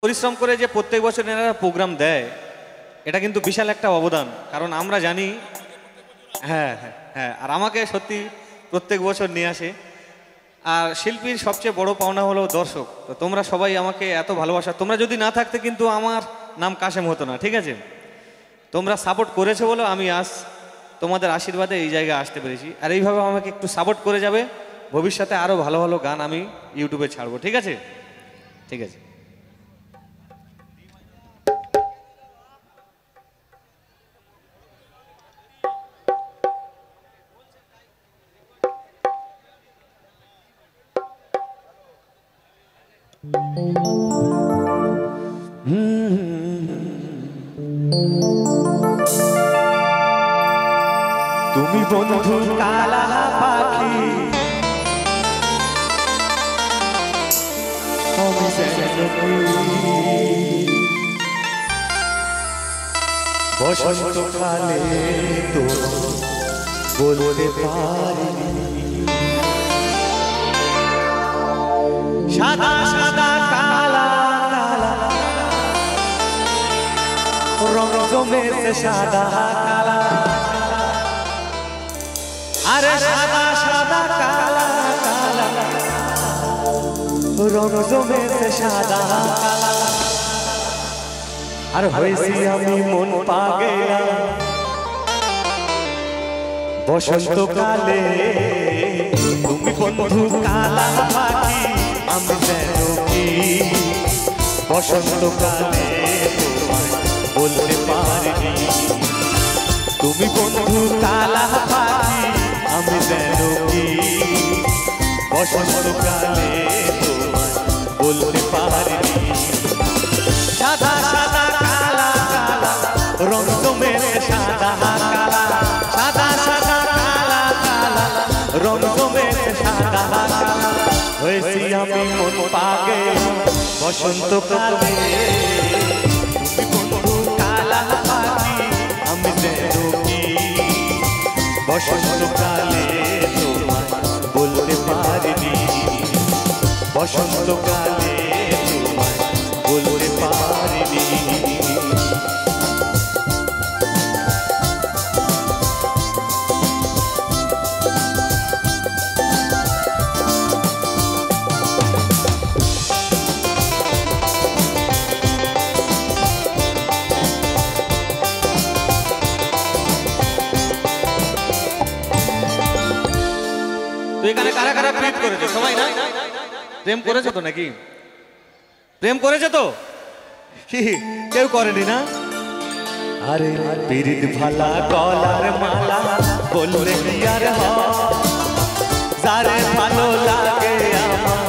পরিশ্রম করে যে প্রত্যেক বছর এনারা প্রোগ্রাম দেয়, এটা কিন্তু বিশাল একটা অবদান। কারণ আমরা জানি, হ্যাঁ হ্যাঁ হ্যাঁ, আর আমাকে সত্যি প্রত্যেক বছর নিয়ে আসে। আর শিল্পীর সবচেয়ে বড় পাওনা হলো দর্শক। তো তোমরা সবাই আমাকে এত ভালোবাসা, তোমরা যদি না থাকতে কিন্তু আমার নাম কাশেম হতো না, ঠিক আছে? তোমরা সাপোর্ট করেছো বলে আমি আজ তোমাদের আশীর্বাদে এই জায়গায় আসতে পেরেছি। আর এইভাবে আমাকে একটু সাপোর্ট করে যাবে, ভবিষ্যতে আরও ভালো ভালো গান আমি ইউটিউবে ছাড়বো, ঠিক আছে? ঠিক আছে। তুমি বন্ধু কালা পাখি, বসন্তকালে তো বলতে পারিনি, সাদা সাদা কালা কালা রং জমেছে সাদা কালা, আরে সাদা সাদা কালা কালা রং জমেছে সাদা কালা। আর হয়েছি আমি মন পাগেলা বসন্তকালে, তুমি বন্ধু কালা পাখি আমি যেন কি বসন্তকালে বলতে পারিনি। তুমি বন্ধু কালা পাখি আমি যেন কি বসন্তকালে বলতে পারিনি। সাদা সাদা কালা কালা রং জমেছে সাদা কালা, সাদা সাদা কালা কালা রং জমেছে সাদা কালা। হয়েছি আমি মন পাগেল বসন্তকালে, তুমি বন্ধু কালা পাখি আমি যেন কি বসন্তকালে তোমায় বলতে পারিনি, বসন্তকালে তোমায় বলতে পারিনি। তো এখানে কারা কারা প্রেম করেছে সবাই? না প্রেম করেছে তো নাকি? প্রেম করেছে তো? কি কেউ করেনি না? আরে পিরিত ভালা গলার মালা বললে কি আর যারে ভালো লাগে আমার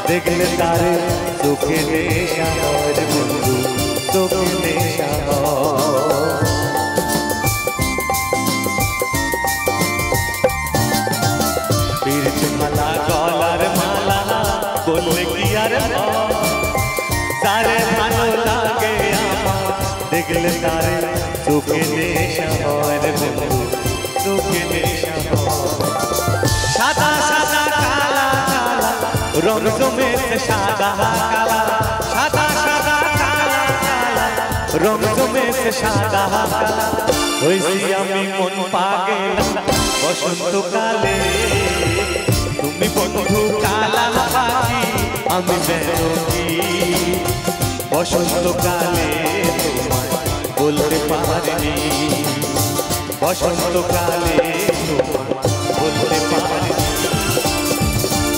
দেখলে তারে চোখে নেশা হয় বন্ধু, চোখে নেশা হয়। পিরিত ভালা গলার মালা বললে কি আর যারে ভালো লাগে আমার দেখলে তারে চোখে নেশা হয় বন্ধু, চোখে নেশা হয়। সাদা সাদা কালা কালা রং জমেছে সাদা কালা, সাদা সাদা কালা কালা রং জমেছে সাদা কালা। হয়েছি আমি মন পাগেল বসন্তকালে, তুমি বন্ধু কালা পাখি আমি যেন কি বসন্তকালে তোমায় বলতে পারিনি, বসন্তকালে তোমায় বলতে পারিনি,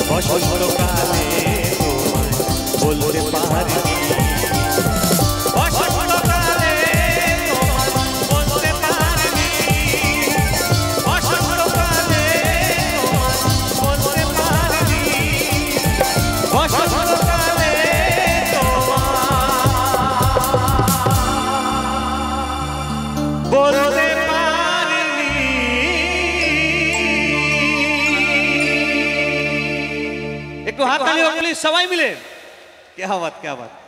বসন্তকালে তোমায় বলতে পারিনি। একটু হাত তালি হোক প্লিজ সবাই মিলে। क्या बात क्या बात।